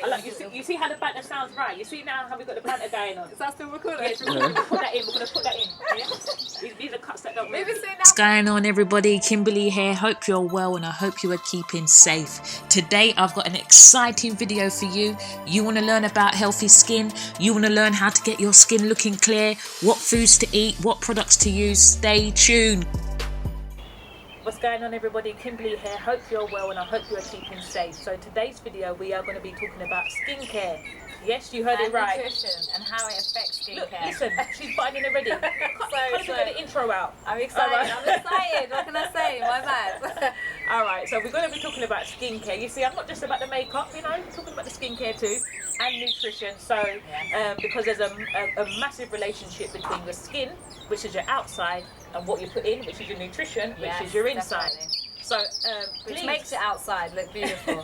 Like, you see how the banter sounds, right? You see now how we got the banter going on. Is that still recording? Yes, we're going to put that in. We're going to put that in. Yeah? These are cuts that don't work. What's going on, everybody? Kimberley here. Hope you're well and I hope you are keeping safe. Today I've got an exciting video for you. You want to learn about healthy skin? You want to learn how to get your skin looking clear? What foods to eat? What products to use? Stay tuned. What's going on, everybody? Kimberley here. Hope you're well and I hope you are keeping safe. So today's video we are going to be talking about skincare. Yes, you heard it right. Nutrition and how it affects skincare. Look, listen, she's butting in already. Can't get the intro out. I'm excited. Right. I'm excited. What can I say? My bad. All right, so we're going to be talking about skincare. You see, I'm not just about the makeup, you know, we're talking about the skincare too, and nutrition. So, because there's a massive relationship between your skin, which is your outside, and what you put in, which is your nutrition, which is your inside. Definitely. So, which makes it outside look beautiful.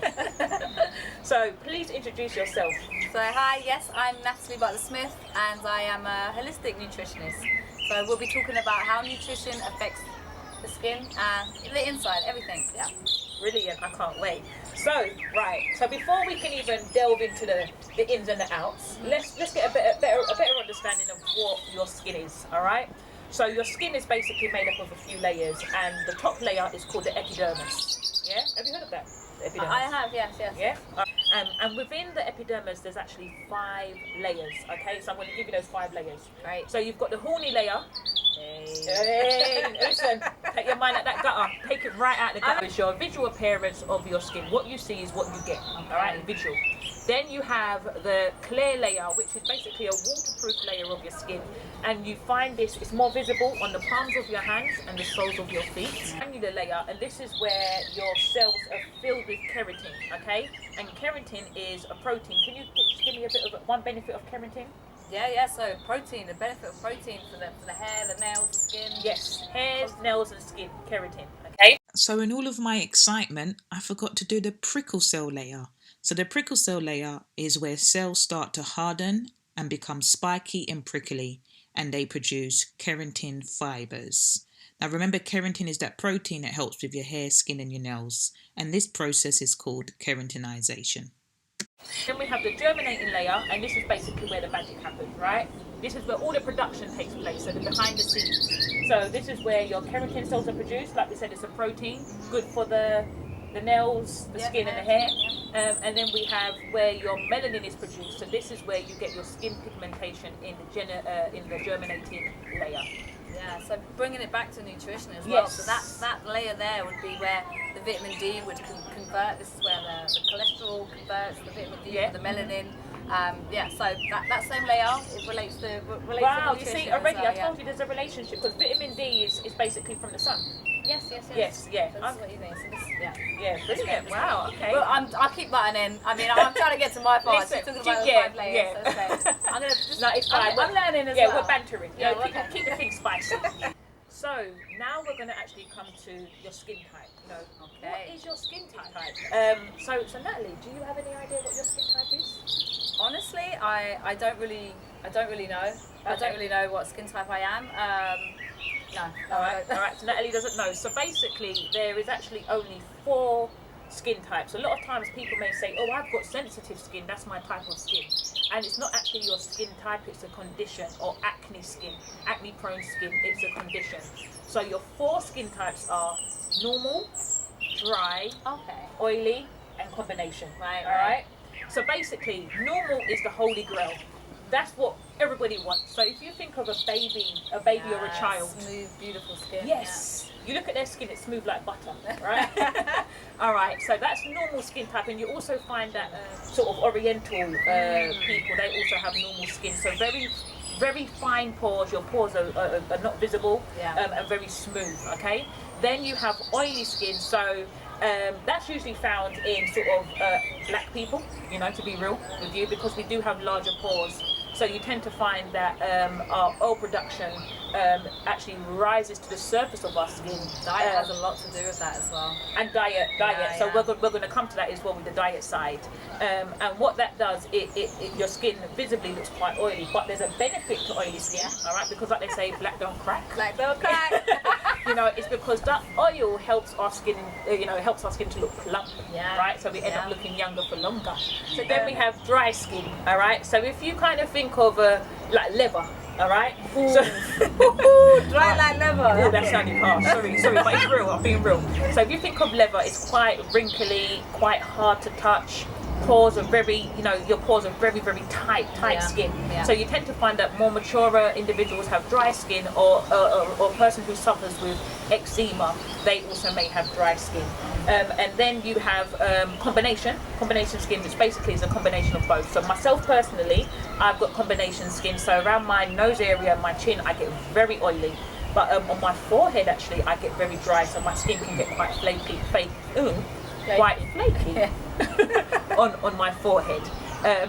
So, please introduce yourself. So, hi, yes, I'm Natalie Butler-Smith, and I am a holistic nutritionist. So, we'll be talking about how nutrition affects the skin and the inside, everything. Yeah. Brilliant, I can't wait. So, right, so before we can even delve into the ins and the outs, let's get a better understanding of what your skin is, all right? So your skin is basically made up of a few layers, and the top layer is called the epidermis. Yeah, have you heard of that? The epidermis. I have, yes. Yeah, and within the epidermis, there's actually 5 layers. Okay, so I'm going to give you those 5 layers. Right. So you've got the horny layer. Hey, listen, take your mind at that gutter. Take it right out the gutter. It's your visual appearance of your skin. What you see is what you get. All right, visual. Then you have the clear layer, which is basically a waterproof layer of your skin. And you find this, it's more visible on the palms of your hands and the soles of your feet. Granular layer, and this is where your cells are filled with keratin, okay? And keratin is a protein. Can you just give me a bit of one benefit of keratin? Yeah, so protein, the benefit of protein for the hair, the nails, the skin. Yes, hairs, nails and skin, keratin, okay? So in all of my excitement, I forgot to do the prickle cell layer. So the prickle cell layer is where cells start to harden and become spiky and prickly, and they produce keratin fibers. Now remember, keratin is that protein that helps with your hair, skin and your nails, and this process is called keratinization. Then we have the germinating layer, and this is basically where the magic happens, right? This is where all the production takes place, so the behind the scenes. So this is where your keratin cells are produced. Like we said, it's a protein, good for the nails, the skin and the hair. And then we have where your melanin is produced. So this is where you get your skin pigmentation in the germinating layer. Yeah, so bringing it back to nutrition as well. So that layer there would be where the vitamin D would convert. This is where the cholesterol converts, the vitamin D, the melanin. So that same layer, it relates to wow, to nutrition. You see, already I told you there's a relationship, because vitamin D is basically from the sun. Yes. Yeah. That's what you mean. So this, Yeah, brilliant. Wow, okay. Well, I'll keep butting in. I mean, I'm trying to get to my part. Listen, talking about the 5 layers. Yeah. So I'm gonna just, no, it's fine. I'm learning as well. Yeah, we're bantering. Yeah, keep the thing spicy. So now we're going to actually come to your skin type. What is your skin type? So Natalie, do you have any idea what your skin type is? Honestly, I don't really know. Okay. I don't really know what skin type I am. No. All right. So Natalie doesn't know. So basically, there is actually only 4 skin types. A lot of times people may say, oh, I've got sensitive skin, that's my type of skin. And it's not actually your skin type, it's a condition, or acne skin, acne prone skin, it's a condition. So your 4 skin types are normal, dry, oily, and combination. Right. So basically, normal is the holy grail. That's what everybody wants. So if you think of a baby or a child, smooth, beautiful skin. Yes. You look at their skin, it's smooth like butter, right? All right, so that's normal skin type, and you also find that sort of oriental people, they also have normal skin. So very fine pores, your pores are not visible, and very smooth, okay? Then you have oily skin, so that's usually found in sort of black people, to be real with you, because we do have larger pores. So you tend to find that our oil production actually rises to the surface of our skin. Diet has a lot to do with that as well. And diet. So we're going to come to that as well with the diet side. And what that does, your skin visibly looks quite oily, but there's a benefit to oily skin, all right? Because like they say, black don't crack. Black don't crack. You know, it's because that oil helps our skin, you know, helps our skin to look plump, right? So we end up looking younger for longer. So then we have dry skin, all right? So if you kind of think of like leather, all right? So, dry like leather. Oh, that sounded harsh. Sorry, but it's real. I'm being real. So if you think of leather, it's quite wrinkly, quite hard to touch. Pores are very, you know, your pores are very, very tight skin. So you tend to find that more mature individuals have dry skin, or a person who suffers with eczema, they also may have dry skin. And then you have combination skin, which basically is a combination of both. So myself personally, I've got combination skin. So around my nose area, my chin, I get very oily. But on my forehead, actually, I get very dry. So my skin can get quite flaky. Quite flaky on my forehead.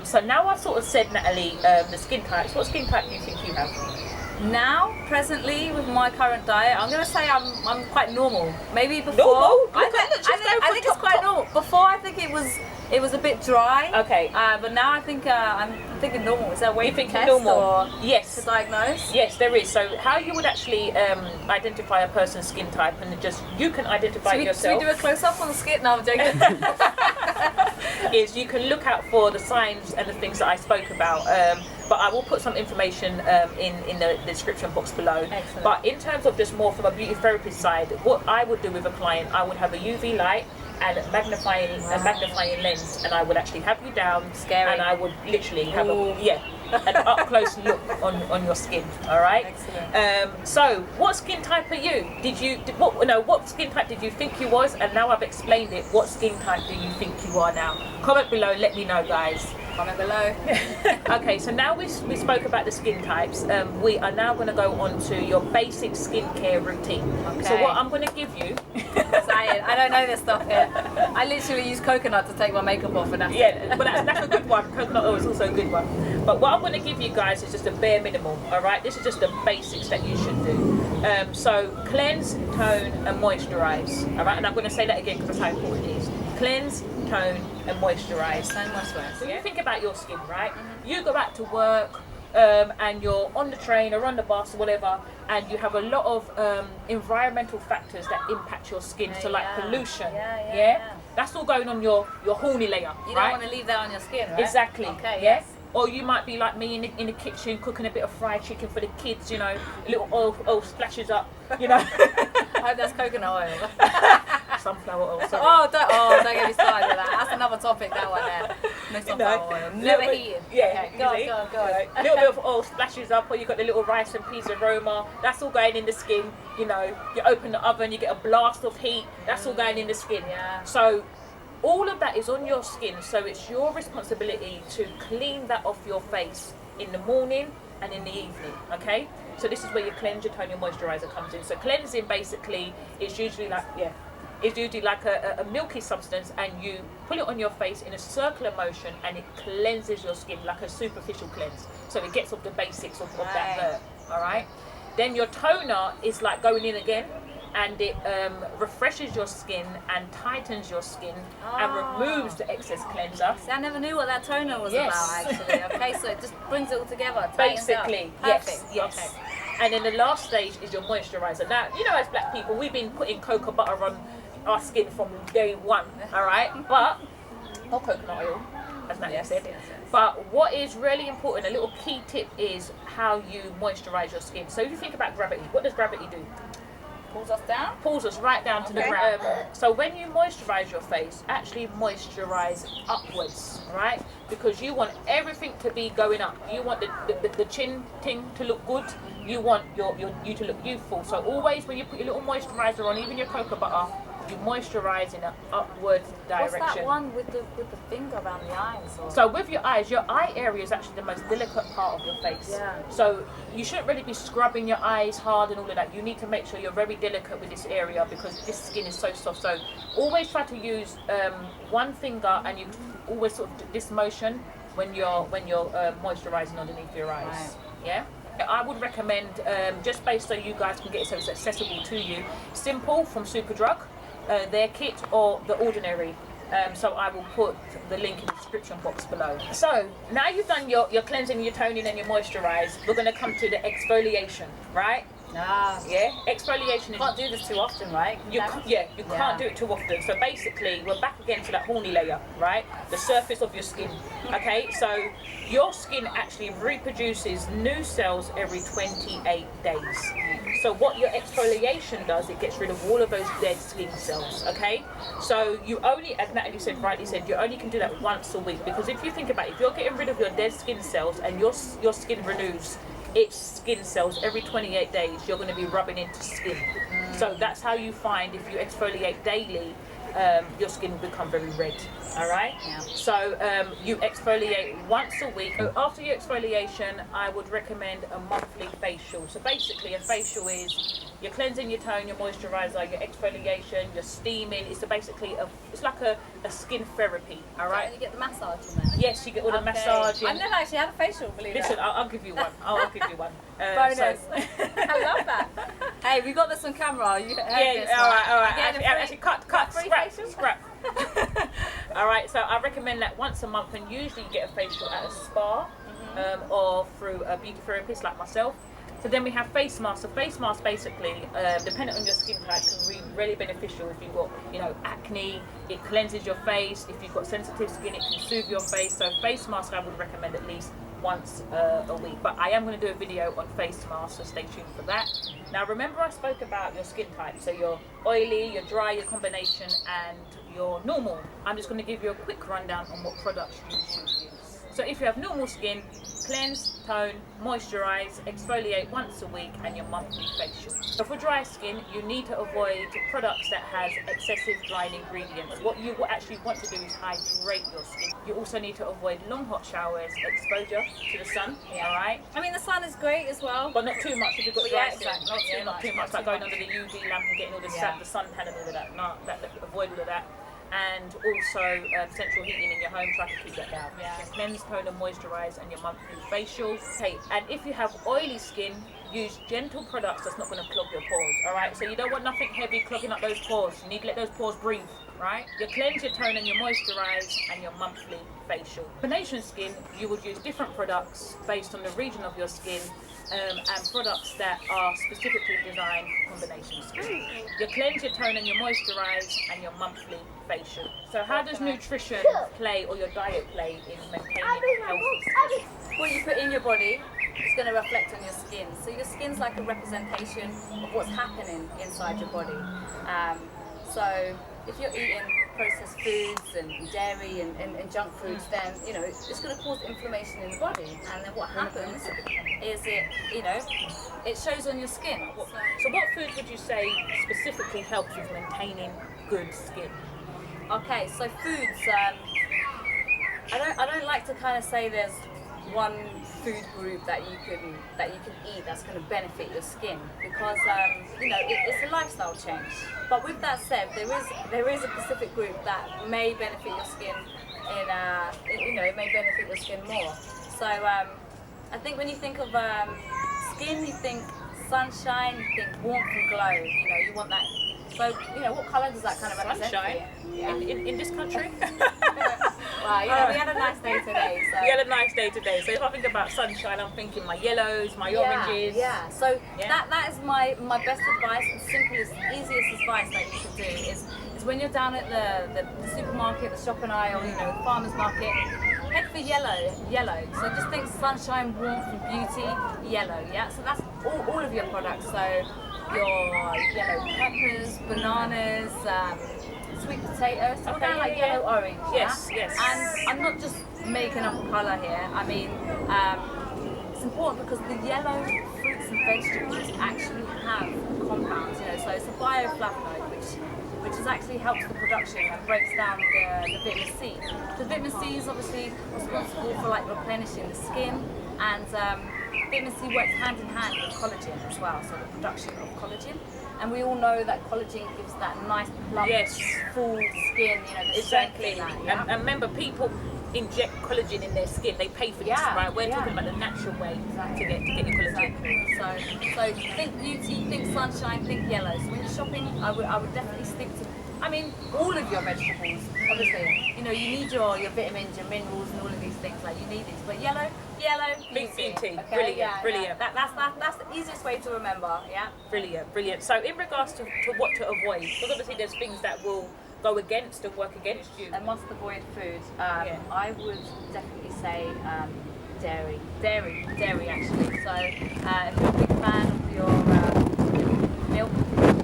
So now I've sort of said, Natalie, the skin types. What skin type do you think you have? Now, presently, with my current diet, I'm going to say I'm quite normal. Maybe before... Normal? I think it's quite normal. Before, I think it was a bit dry. Okay. But now I think I'm thinking normal. Is there a way to test normal? Or yes. to diagnose? Yes, there is. So how you would actually identify a person's skin type, and just you can identify yourself. Should we do a close-up on the skin? No, I'm joking. Is you can look out for the signs and the things that I spoke about. But I will put some information in the description box below. Excellent. But in terms of just more from a beauty therapist side, what I would do with a client, I would have a UV light and a magnifying lens, and I would actually have you down. Scary. And I would literally have an up close look on your skin. All right. Excellent. So what skin type are you? What skin type did you think you was? And now I've explained it. What skin type do you think you are now? Comment below. Let me know, guys. Comment below. Okay, so now we spoke about the skin types. We are now going to go on to your basic skincare routine. Okay. So what I'm going to give you... I don't know this stuff yet. I literally use coconut to take my makeup off, and that's it. But that's a good one. Coconut oil is also a good one. But what I'm going to give you guys is just a bare minimum, all right? This is just the basics that you should do. So cleanse, tone, and moisturize, all right? And I'm going to say that again because that's how important it is. Cleanse, tone, and moisturize. So you think about your skin, right? You go back to work, and you're on the train or on the bus or whatever, and you have a lot of environmental factors that impact your skin, so like pollution, that's all going on your horny layer. You don't want to leave that on your skin, right? Exactly. Okay. Yes. Or you might be like me in the kitchen cooking a bit of fried chicken for the kids, you know, a little oil splashes up, you know. I hope that's coconut oil. Sunflower oil. Sorry. Don't get me started with that. That's another topic, that one there. No sunflower oil. Never heated. Yeah. Okay, go on. A little bit of oil splashes up, or you got the little rice and peas aroma. That's all going in the skin. You know, you open the oven, you get a blast of heat. That's all going in the skin. Yeah. So all of that is on your skin. So it's your responsibility to clean that off your face in the morning and in the evening. Okay. So this is where your cleanse, your tone, your moisturizer comes in. So cleansing basically is usually like a milky substance, and you put it on your face in a circular motion, and it cleanses your skin like a superficial cleanse. So it gets off the basics of that dirt. All right. Then your toner is like going in again, and it refreshes your skin and tightens your skin and removes the excess cleanser. See, I never knew what that toner was about, actually. Okay, so it just brings it all together. Basically, yes. Okay. And then the last stage is your moisturizer. Now, you know, as black people, we've been putting cocoa butter on our skin from day one, all right? Or coconut oil, as Natalie said. Yes. But what is really important, a little key tip, is how you moisturize your skin. So if you think about gravity, what does gravity do? Pulls us down? Pulls us right down to the ground. So when you moisturize your face, actually moisturize upwards, right? Because you want everything to be going up. You want the chin thing to look good. You want you to look youthful. So always when you put your little moisturizer on, even your cocoa butter, you moisturize in an upward direction. What's that one with the finger around the eyes? Or? So with your eyes, your eye area is actually the most delicate part of your face. Yeah. So you shouldn't really be scrubbing your eyes hard and all of that. You need to make sure you're very delicate with this area, because this skin is so soft. So always try to use one finger, and you always sort of do this motion when you're moisturizing underneath your eyes. Right. Yeah. I would recommend, just based so you guys can get it so it's accessible to you, Simple from Superdrug, their kit, or the Ordinary. So I will put the link in the description box below. So now you've done your cleansing, your toning, and your moisturize, we're going to come to the exfoliation, right? Yeah, exfoliation is... Can't do this too often, right? You can't do it too often. So basically, we're back again to that horny layer, right? The surface of your skin. Okay, so your skin actually reproduces new cells every 28 days. So what your exfoliation does, it gets rid of all of those dead skin cells. Okay, so you only, as Natalie said, rightly said, you only can do that once a week, because if you think about it, if you're getting rid of your dead skin cells and your skin renews its skin cells every 28 days, you're going to be rubbing into skin. So that's how you find, if you exfoliate daily, your skin will become very red. All right. So you exfoliate once a week. So after your exfoliation, I would recommend a monthly facial. So basically, a facial is you're cleansing, your tone, your moisturizer, your exfoliation, your steaming. It's basically it's like a skin therapy. All right. And you get the massage in there. Yes, you get all the massaging. I've never actually had a facial, believe it. Listen, I'll give you one. I'll give you one. Bonus. I love that. Hey, we got this on camera. You heard this, all right. Actually, cut, free scrap. All right, so I recommend that once a month, and usually you get a facial at a spa or through a beauty therapist like myself. So then we have face masks. So face masks basically, depending on your skin type, can be really beneficial. If you've got, acne, it cleanses your face. If you've got sensitive skin, it can soothe your face. So face mask I would recommend at least once a week. But I am going to do a video on face masks, so stay tuned for that. Now remember, I spoke about your skin type. So your oily, your dry, your combination, and your normal. I'm just going to give you a quick rundown on what products you should use. So if you have normal skin, cleanse, tone, moisturize, exfoliate once a week, and your monthly facial. So for dry skin, you need to avoid products that has excessive drying ingredients. What you actually want to do is hydrate your skin. You also need to avoid long hot showers, exposure to the sun, all right? I mean, the sun is great as well. But not too much if you've got dry skin. Exactly. Not too much, like going under the UV lamp and getting all the suntan and all of that. No, avoid all of that. And also central heating in your home, try to keep that down. Your cleanse, tone and moisturize, and your monthly facial. Okay, and if you have oily skin, use gentle products that's not going to clog your pores, all right? So you don't want nothing heavy clogging up those pores. You need to let those pores breathe, right? Your cleanse, your tone and your moisturize, and your monthly facial. Combination skin, you would use different products based on the region of your skin, and products that are specifically designed for combination skin. Your cleanse, your tone and your moisturize, and your monthly facial. So how does nutrition play, or your diet play, in maintaining healthy skin? What you put in your body is going to reflect on your skin. So your skin's like a representation of what's happening inside your body. So if you're eating processed foods and dairy and junk foods, then it's going to cause inflammation in the body. And then what happens is it shows on your skin. So what foods would you say specifically helps with maintaining good skin? Okay, so foods. I don't like to kind of say there's one food group that you can eat that's going to benefit your skin, because it's a lifestyle change. But with that said, there is a specific group that may benefit your skin it may benefit your skin more. So I think when you think of skin, you think sunshine, you think warmth and glow. You want that. So what colour does that kind of represent? Sunshine. Yeah. In this country. Well, we had a nice day today. So. We had a nice day today. So if I think about sunshine, I'm thinking my yellows, my oranges. Yeah. So that is my best advice, the simplest, easiest advice that you can do is when you're down at the supermarket, the shopping aisle, the farmer's market, head for yellow. So just think sunshine, warmth and beauty, yellow, yeah? So that's all of your products. So your yellow peppers, bananas, sweet potatoes, so we're going like yellow orange. Yes. And I'm not just making up a colour here. I mean, it's important because the yellow fruits and vegetables actually have compounds. So it's a bioflavonoid, which actually helps the production and breaks down the vitamin C. The vitamin C is obviously responsible for replenishing the skin, and vitamin C works hand in hand with collagen as well, so the production of collagen. And we all know that collagen gives that nice plump, full skin, exactly. That, and remember, people inject collagen in their skin. They pay for this, right? We're talking about the natural way to get your collagen. Exactly. So think beauty, think sunshine, think yellow. So when you're shopping, I would definitely stick to I mean, all of your vegetables, obviously. You know, you need your vitamins, your minerals, and all of these things. Like, you need these. But yellow, Big beauty. Okay? Brilliant, brilliant. That's the easiest way to remember, yeah? Brilliant. So in regards to what to avoid, because obviously there's things that will go against and work against you. A must avoid food. I would definitely say dairy actually. So if you're a big fan of your milk,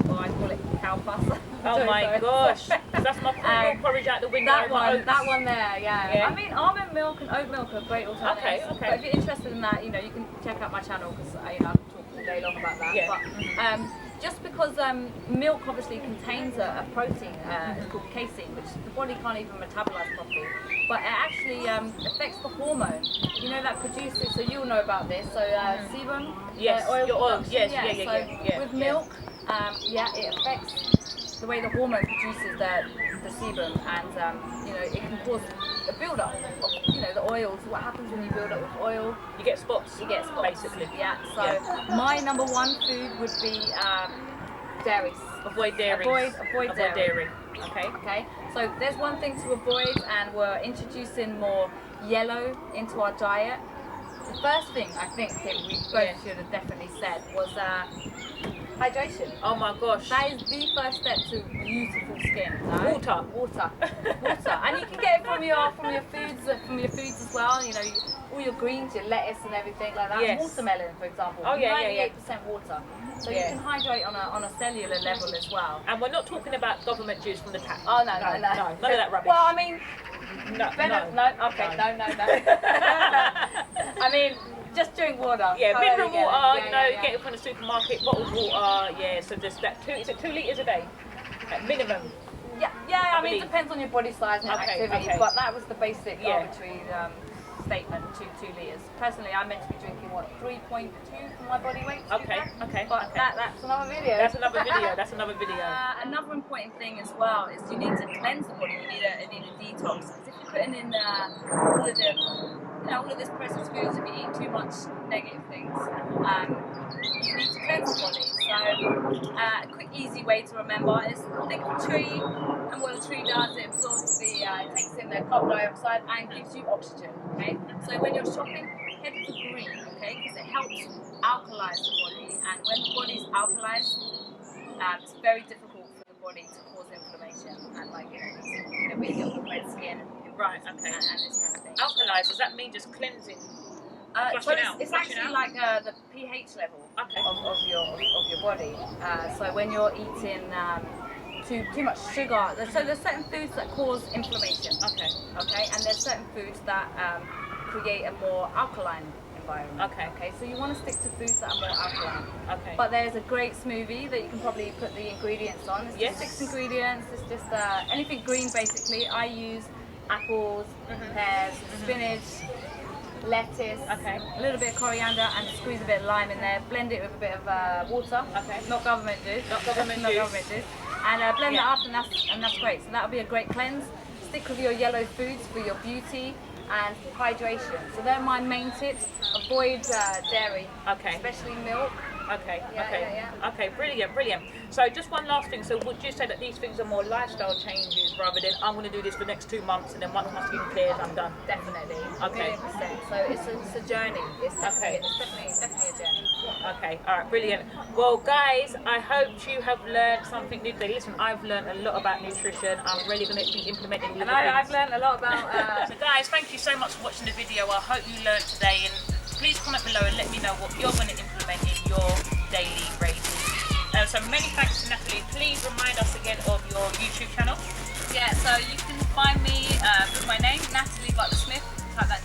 or I call it cow pasta. Oh my gosh, that's my fruit porridge out the window. That one there, yeah. I mean, almond milk and oat milk are great alternatives. Okay. But if you're interested in that, you know, you can check out my channel because I can talk all day long about that. Yeah. But just because milk obviously contains a protein, it's called casein, which the body can't even metabolize properly, but it actually affects the hormone, you know, that produces, so you'll know about this, so sebum, yes, oil your oil, production, yeah. With milk, it affects the way the hormone produces the sebum, and you know, it can cause a build-up of, you know, the oils. What happens when you build up with oil? You get spots. Basically. Yeah. So my number one food would be dairy. Avoid dairy. Avoid dairy. Okay. So there's one thing to avoid, and we're introducing more yellow into our diet. The first thing I think, Kim, we both should have definitely said was hydration. Oh my gosh. That is the first step to beautiful skin. Right? Water. And you can get it from your foods as well. You know, all your greens, your lettuce and everything like that. Yes. Watermelon, for example. Oh yeah, 98% water. So you can hydrate on a cellular level as well. And we're not talking about government juice from the tap. Oh no. None of that rubbish. Well, I mean, no. I mean, just drink water. Yeah, mineral water, Yeah. get it from the supermarket, bottled water, so just that 2 litres a day, at minimum. Yeah, I mean, it depends on your body size and activity, but that was the basic arbitrary statement, 2 litres. Personally, I'm meant to be drinking, 3.2 for my body weight? Okay. But that's another video. That's another video. Another important thing as well is you need to cleanse the body, you need a detox. Because if you're putting in all of this processed foods, if you eat too much negative things, you need to cleanse the body. So a quick easy way to remember is think of a tree, and what a tree does, it absorbs it takes in the carbon dioxide and gives you oxygen, okay? So when you're shopping, head for green, okay? Because it helps alkalize the body, and when the body's alkalized, it's very difficult for the body to cause inflammation and we get red skin. Right, okay. And this kind of thing. Alkalize, does that mean just cleansing? So it's actually like the pH level of your body. So when you're eating too much sugar, so there's certain foods that cause inflammation. Okay, and there's certain foods that create a more alkaline environment. Okay, so you want to stick to foods that are more alkaline. But there's a great smoothie that you can probably put the ingredients on. It's just 6 ingredients. It's just anything green basically. I use apples, pears, spinach, lettuce, a little bit of coriander, and squeeze a bit of lime in there. Blend it with a bit of water. Not government juice. And blend that up, and that's great. So that'll be a great cleanse. Stick with your yellow foods for your beauty and hydration. So they're my main tips. Avoid dairy, especially milk. Okay, brilliant. So just one last thing. So would you say that these things are more lifestyle changes rather than I'm going to do this for the next 2 months and then once my skin clears, I'm done? Definitely. Okay. 100%. So it's a journey. It's definitely a journey. Okay, all right, brilliant. Well, guys, I hope you have learned something new today. Listen, I've learned a lot about nutrition. I'm really going to be implementing all of the things. I've learned a lot about... So guys, thank you so much for watching the video. I hope you learned today, and please comment below and let me know what you're going to implement in your daily regime. So many thanks to Natalie. Please remind us again of your YouTube channel. Yeah, so you can find me with my name, Natalie Smith. Type that